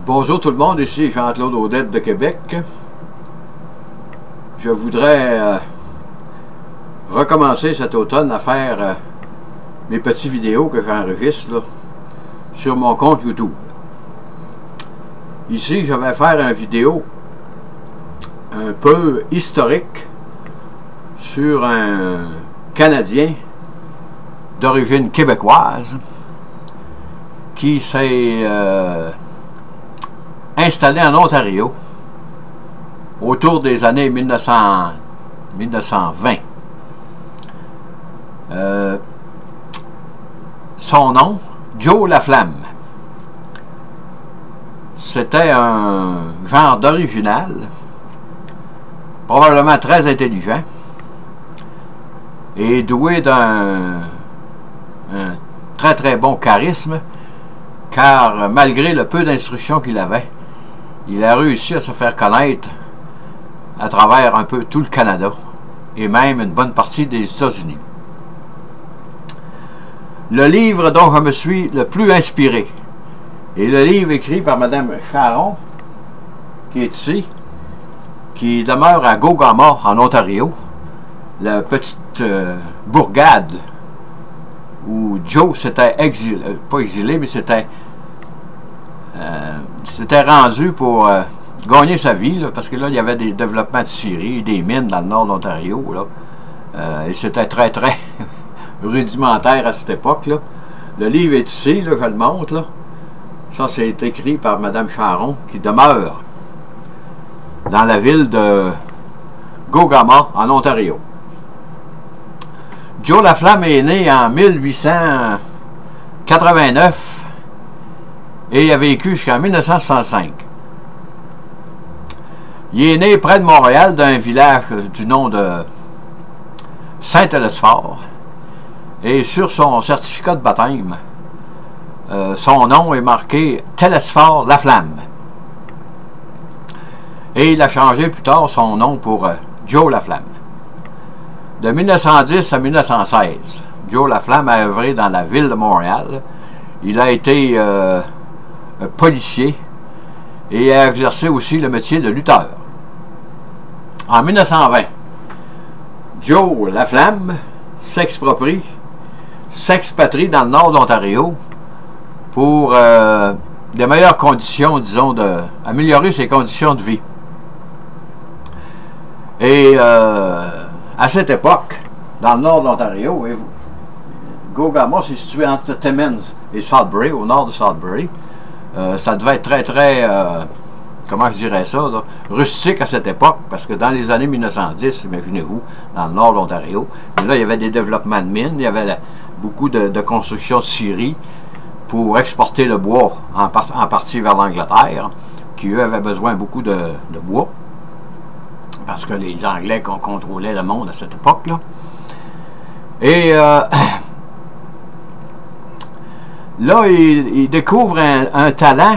Bonjour tout le monde, ici Jean-Claude Audette de Québec. Je voudrais recommencer cet automne à faire mes petites vidéos que j'enregistre sur mon compte YouTube. Ici, je vais faire une vidéo un peu historique sur un Canadien d'origine québécoise qui s'est installé en Ontario autour des années 1920. Son nom, Joe Laflamme. C'était un genre d'original, probablement très intelligent et doué d'un très très bon charisme, car malgré le peu d'instruction qu'il avait, il a réussi à se faire connaître à travers un peu tout le Canada et même une bonne partie des États-Unis. Le livre dont je me suis le plus inspiré est le livre écrit par Mme Charon, qui est ici, qui demeure à Gogama, en Ontario, la petite bourgade où Joe s'était exilé, pas exilé, mais s'était rendu pour gagner sa vie, là, parce que là, il y avait des développements de scieries, des mines dans le nord de l'Ontario, et c'était très, très rudimentaire à cette époque-là. Le livre est ici, là, je le montre, là. Ça, c'est écrit par Mme Charon, qui demeure dans la ville de Gogama, en Ontario. Joe Laflamme est né en 1889 et il a vécu jusqu'en 1965. Il est né près de Montréal, d'un village du nom de Saint-Elesphore, et sur son certificat de baptême, son nom est marqué Telesphore Laflamme. Et il a changé plus tard son nom pour Joe Laflamme. De 1910 à 1916, Joe Laflamme a œuvré dans la ville de Montréal. Il a été policier et a exercé aussi le métier de lutteur. En 1920, Joe Laflamme s'expatrie dans le nord de l'Ontario pour de meilleures conditions, disons, d'améliorer ses conditions de vie. Et à cette époque, dans le nord de l'Ontario, Gogama, c'est situé entre Timmins et Sudbury, au nord de Sudbury. Ça devait être très, très, comment je dirais ça, là, rustique à cette époque, parce que dans les années 1910, imaginez-vous, dans le nord de l'Ontario, là, il y avait des développements de mines, il y avait beaucoup de constructions de scieries pour exporter le bois en partie vers l'Angleterre, qui, eux, avaient besoin beaucoup de bois, parce que les Anglais contrôlaient le monde à cette époque-là. Et là, il découvre un talent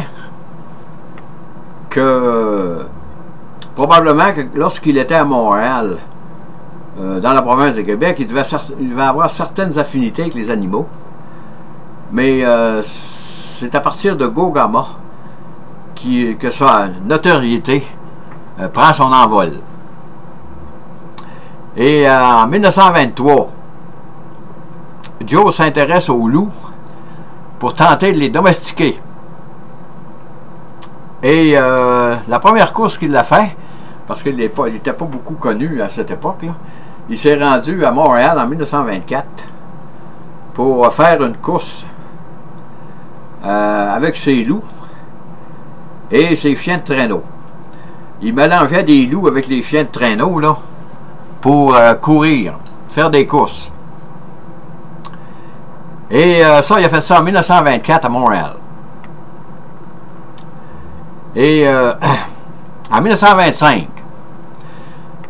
que probablement que lorsqu'il était à Montréal, dans la province de Québec, il devait avoir certaines affinités avec les animaux. Mais c'est à partir de Gogama que sa notoriété prend son envol. Et en 1923, Joe s'intéresse aux loups pour tenter de les domestiquer. Et la première course qu'il a fait, parce qu'il n'était pas beaucoup connu à cette époque-là, il s'est rendu à Montréal en 1924 pour faire une course avec ses loups et ses chiens de traîneau. Il mélangeait des loups avec les chiens de traîneau là, pour courir, faire des courses. Et ça, il a fait ça en 1924 à Montréal. Et en 1925,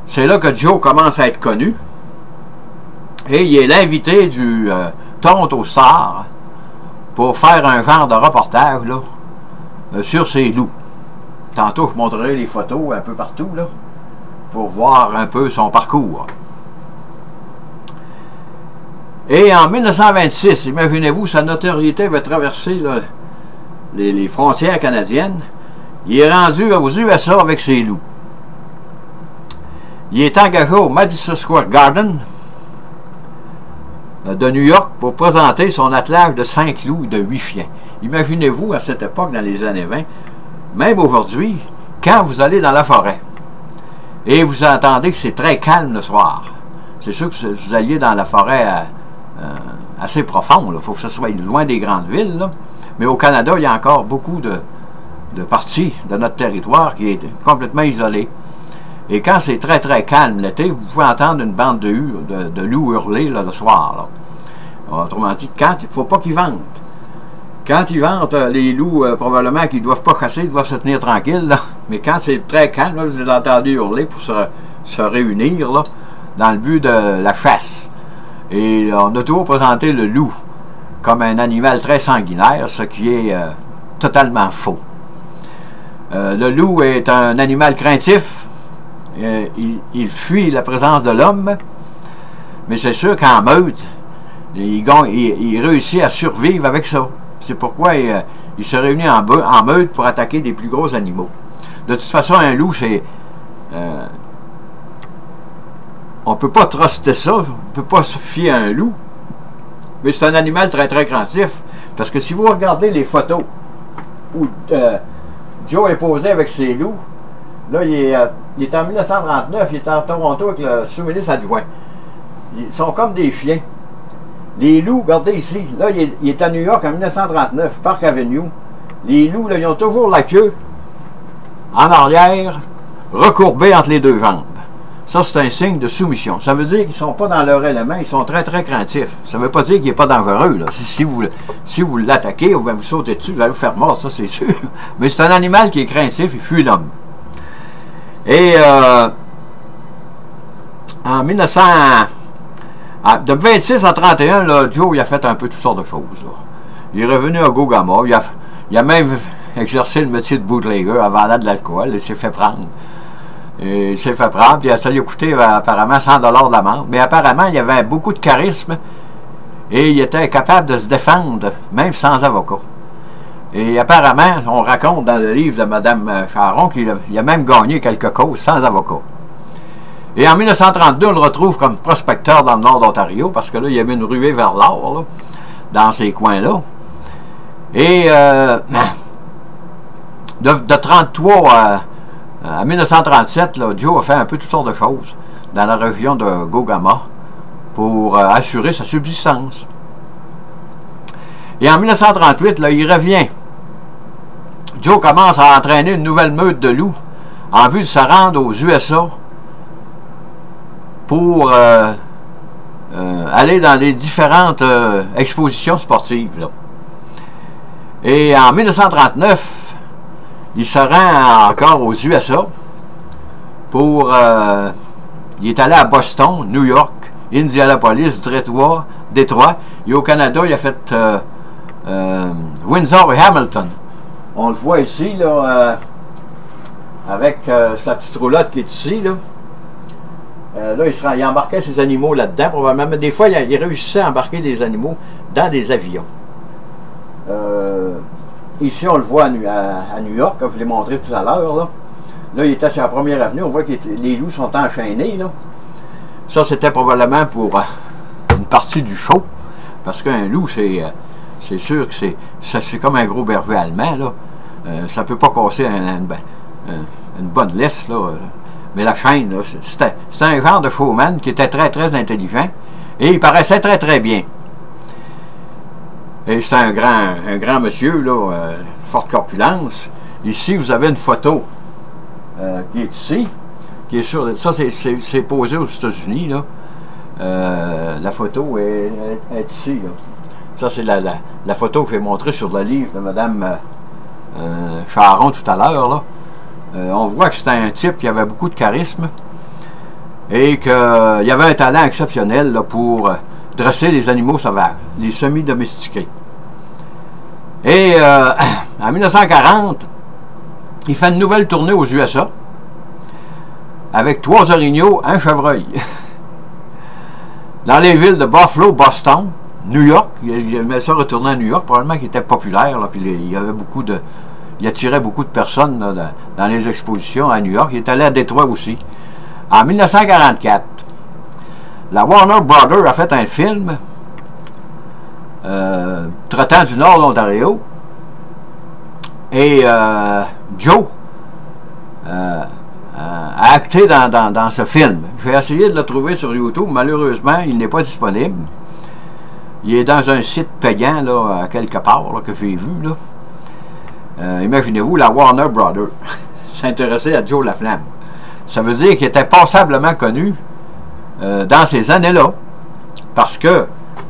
c'est là que Joe commence à être connu. Et il est l'invité du Toronto Star pour faire un genre de reportage là, sur ses loups. Tantôt, je montrerai les photos un peu partout là, pour voir un peu son parcours. Et en 1926, imaginez-vous, sa notoriété va traverser là, les frontières canadiennes Il est rendu aux USA avec ses loups. Il est engagé au Madison Square Garden de New York pour présenter son attelage de 5 loups et de 8 chiens. Imaginez-vous, à cette époque, dans les années 20, même aujourd'hui, quand vous allez dans la forêt et vous entendez que c'est très calme le soir, c'est sûr que vous alliez dans la forêt assez profonde, il faut que ce soit loin des grandes villes, là. Mais au Canada, il y a encore beaucoup de parties de notre territoire qui est complètement isolée. Et quand c'est très très calme l'été, vous pouvez entendre une bande de loups hurler là, le soir. Là. Autrement dit, il ne faut pas qu'ils ventent. Quand ils ventent, les loups, probablement qu'ils ne doivent pas chasser, ils doivent se tenir tranquilles. Là. Mais quand c'est très calme, là, vous les entendez hurler pour se réunir là, dans le but de la chasse. Et on a toujours présenté le loup comme un animal très sanguinaire, ce qui est totalement faux. Le loup est un animal craintif. Il fuit la présence de l'homme, mais c'est sûr qu'en meute, il réussit à survivre avec ça. C'est pourquoi il se réunit en meute pour attaquer des plus gros animaux. De toute façon, un loup, c'est... on ne peut pas truster ça, on ne peut pas se fier à un loup, mais c'est un animal très très craintif, parce que si vous regardez les photos où Joe est posé avec ses loups, là, il est en 1939, il est en Toronto avec le sous-ministre adjoint. Ils sont comme des chiens. Les loups, regardez ici, là, il est à New York en 1939, Park Avenue. Les loups, là, ils ont toujours la queue en arrière, recourbée entre les deux jambes. Ça, c'est un signe de soumission. Ça veut dire qu'ils ne sont pas dans leur élément, ils sont très, très craintifs. Ça ne veut pas dire qu'il n'est pas dangereux. Là. Si vous l'attaquez, vous sautez dessus, vous allez vous faire mort, ça, c'est sûr. Mais c'est un animal qui est craintif, il fuit l'homme. Et en 1900... de 26 à 31, là, Joe il a fait un peu toutes sortes de choses. Là. Il est revenu à Gogama. Il a même exercé le métier de bootlegger en vendant de l'alcool. Il s'est fait prendre. Et il s'est fait prendre. Puis ça lui a coûté apparemment 100 $ d'amende. Mais apparemment, il avait beaucoup de charisme. Et il était capable de se défendre, même sans avocat. Et apparemment, on raconte dans le livre de Mme Charon qu'il a même gagné quelques causes sans avocat. Et en 1932, on le retrouve comme prospecteur dans le nord d'Ontario, parce que là, il y avait une ruée vers l'or, dans ces coins-là. Et de 1933 à 1937, là, Joe a fait un peu toutes sortes de choses dans la région de Gogama pour assurer sa subsistance. Et en 1938, là, il revient. Joe commence à entraîner une nouvelle meute de loups en vue de se rendre aux USA pour aller dans les différentes expositions sportives. Là. Et en 1939, il se rend encore aux USA pour... il est allé à Boston, New York, Indianapolis, Détroit. Et au Canada, il a fait Windsor et Hamilton. On le voit ici, là, avec sa petite roulotte qui est ici, là. Là, il embarquait ses animaux là-dedans, probablement. Mais des fois, il réussissait à embarquer des animaux dans des avions. Ici, on le voit à New York, comme je l'ai montré tout à l'heure. Là, il était sur la première avenue. On voit que les loups sont enchaînés. Là. Ça, c'était probablement pour une partie du show. Parce qu'un loup, c'est sûr que c'est comme un gros berger allemand. Là. Ça ne peut pas casser une bonne laisse. Là. Mais la chaîne, c'était un genre de showman qui était très, très intelligent. Et il paraissait très, très bien. Et c'est un grand monsieur, là, forte corpulence. Ici, vous avez une photo qui est ici. Qui est sur, ça, c'est posé aux États-Unis. La photo est ici. Là. Ça, c'est la photo que j'ai montrée sur le livre de Mme Charon tout à l'heure. On voit que c'était un type qui avait beaucoup de charisme et qu'il avait un talent exceptionnel là, pour dresser les animaux sauvages, les semi-domestiqués. Et en 1940, il fait une nouvelle tournée aux USA avec 3 orignaux, un chevreuil. Dans les villes de Buffalo, Boston, New York, il aimait ça retourner à New York, probablement qu'il était populaire, là, puis il y avait beaucoup de... il attirait beaucoup de personnes là, dans les expositions à New York. Il est allé à Détroit aussi. En 1944, la Warner Brothers a fait un film traitant du nord de l'Ontario. Et Joe a acté dans ce film. J'ai essayé de le trouver sur YouTube. Malheureusement, il n'est pas disponible. Il est dans un site payant, là, à quelque part, là, que j'ai vu. Imaginez-vous, la Warner Brothers s'intéresser à Joe Laflamme. Ça veut dire qu'il était passablement connu dans ces années-là. Parce que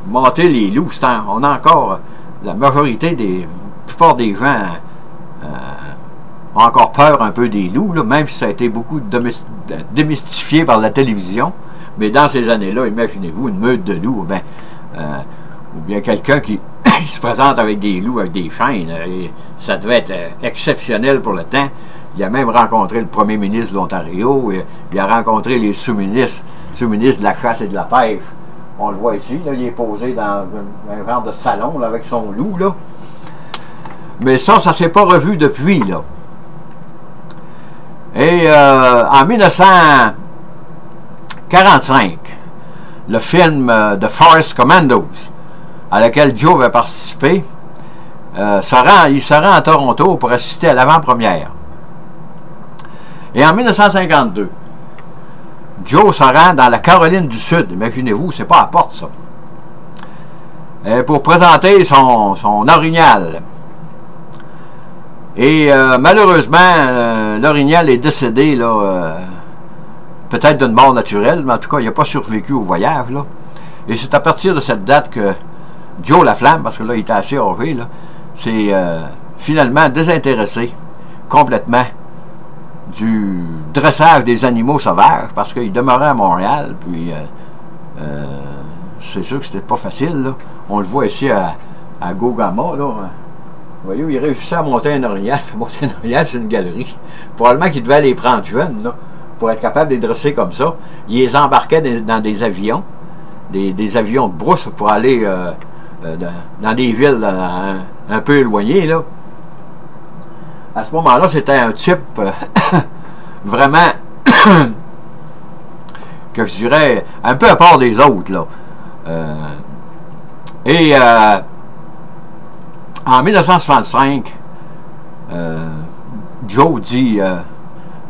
monter les loups, on a encore la majorité la plupart des gens ont encore peur un peu des loups, là, même si ça a été beaucoup démystifié par la télévision. Mais dans ces années-là, imaginez-vous une meute de loups, ou bien quelqu'un qui se présente avec des loups, avec des chaînes. Et ça devait être exceptionnel pour le temps. Il a même rencontré le premier ministre de l'Ontario. Il a rencontré les sous-ministres de la chasse et de la pêche. On le voit ici, là, il est posé dans un genre de salon là, avec son loup. Là. Mais ça ne s'est pas revu depuis. Là. Et en 1945, le film The Forest Commandos, à laquelle Joe avait participé, il se rend à Toronto pour assister à l'avant-première. Et en 1952, Joe se rend dans la Caroline du Sud. Imaginez-vous, c'est pas à Porte, ça. Pour présenter son orignal. Et malheureusement, l'orignal est décédé, là, peut-être d'une mort naturelle, mais en tout cas, il n'a pas survécu au voyage. Là. Et c'est à partir de cette date que Joe Laflamme, parce que là, il était assez âgé, là, s'est finalement désintéressé complètement du dressage des animaux sauvages, parce qu'il demeurait à Montréal, puis c'est sûr que c'était pas facile. Là. On le voit ici à Gogama, là. Vous voyez, il réussissait à monter un orignal. Monter un orignal, c'est une galerie. Probablement qu'il devait les prendre jeunes, là, pour être capable de les dresser comme ça. Il les embarquait dans des avions, des avions de brousse pour aller dans des villes un peu éloignées. Là. À ce moment-là, c'était un type vraiment que je dirais un peu à part des autres. Là. En 1965, Joe dit,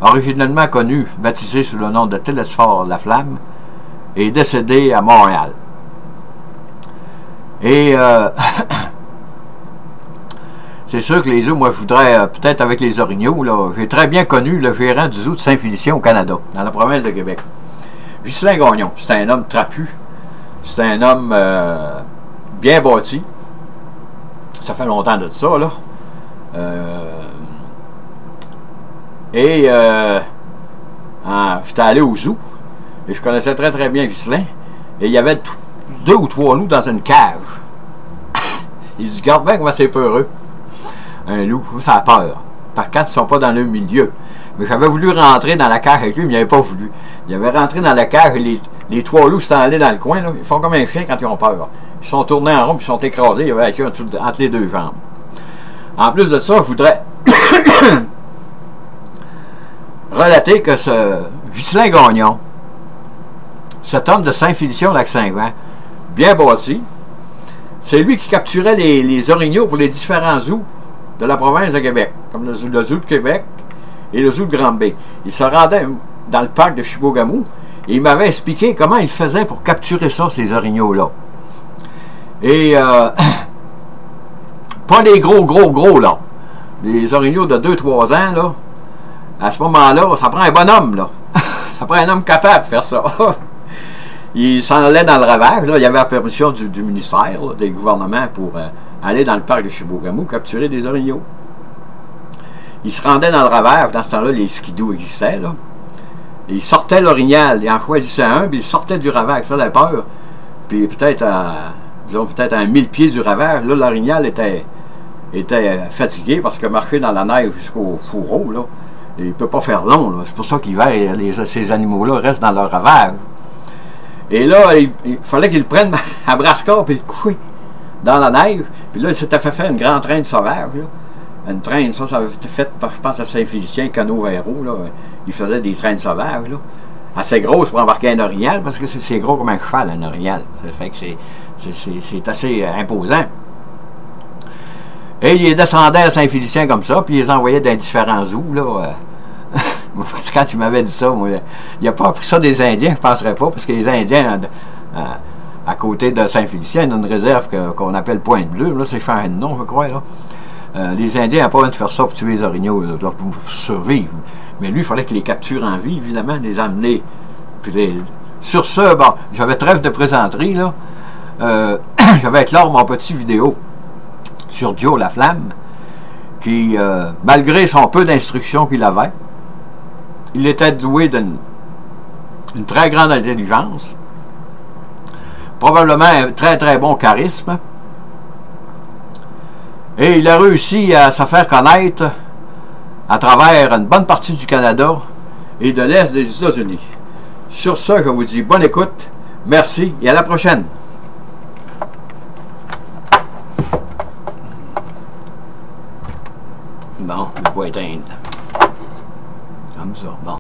originellement connu, baptisé sous le nom de Télésphore Laflamme, est décédé à Montréal. Et c'est sûr que les zoos, moi je voudrais, peut-être avec les orignaux, là, j'ai très bien connu le gérant du zoo de Saint-Félicien au Canada, dans la province de Québec. Ghislain Gagnon, c'est un homme trapu, c'est un homme bien bâti. Ça fait longtemps de ça, là. J'étais allé au zoo, et je connaissais très très bien Ghislain, et il y avait 2 ou 3 loups dans une cage. Il dit, regarde bien comment c'est peureux. Un loup, ça a peur. Par contre, ils ne sont pas dans le milieu. Mais j'avais voulu rentrer dans la cage avec lui, mais il n'avait pas voulu. Il avait rentré dans la cage, et les 3 loups s'étaient allés dans le coin, là. Ils font comme un chien quand ils ont peur. Ils sont tournés en rond, puis ils sont écrasés. Il y avait la queue entre les 2 jambes. En plus de ça, je voudrais relater que ce Ghislain Gagnon, cet homme de Saint-Félicien au Lac-Saint-Jean, bien bâti, c'est lui qui capturait les orignaux pour les différents zoos de la province de Québec, comme le zoo de Québec et le zoo de Granby. Il se rendait dans le parc de Chibougamau et il m'avait expliqué comment il faisait pour capturer ça, ces orignaux-là. Et pas des gros, là. Des orignaux de 2-3 ans, là. À ce moment-là, ça prend un bonhomme, là. Ça prend un homme capable de faire ça. Il s'en allait dans le ravage, là. Il y avait la permission du ministère, là, des gouvernements pour aller dans le parc de Chibougamau capturer des orignaux. Il se rendait dans le ravage. Dans ce temps-là, les skidoo existaient, là. Et il sortait l'orignal, il en choisissait un, puis il sortait du ravage, ça faisait peur. Puis peut-être à 1000 pieds du ravage, là, l'orignal était fatigué parce que marcher dans la neige jusqu'au fourreau, là, il ne peut pas faire long. C'est pour ça qu'hiver, ces animaux-là restent dans leur ravage. Et là, il fallait qu'il le prenne à brasse-corps et le coucher dans la neige. Puis là, il s'était fait faire une grande traîne sauvage. Là. une traîne, ça avait été fait, je pense, à Saint-Félicien, Canot-Véro, là. Il faisait des traînes sauvages, là. Assez grosses pour embarquer un orignal, parce que c'est gros comme un cheval, un orignal. Ça fait que c'est assez imposant. Et il descendait à Saint-Félicien comme ça, puis il les envoyait dans différents zoos, là. Parce que quand il m'avait dit ça, moi, il n'a pas appris ça des Indiens, je ne penserais pas, parce que les Indiens, à côté de Saint-Félicien, il y a une réserve qu'on appelle Pointe-Bleue, là, c'est cher de nom, je crois, là. Les Indiens n'ont pas besoin de faire ça pour tuer les orignaux, là, pour survivre. Mais lui, il fallait qu'il les capture en vie, évidemment, les amener. Puis sur ce, bon, j'avais trêve de présenterie, là. J'avais éclairé mon petit vidéo sur Joe Laflamme, qui, malgré son peu d'instruction qu'il avait, il était doué d'une très grande intelligence, probablement un très très bon charisme, et il a réussi à se faire connaître à travers une bonne partie du Canada et de l'Est des États-Unis. Sur ce, je vous dis bonne écoute, merci et à la prochaine. Bon, je vais éteindre. Comme ça, bon.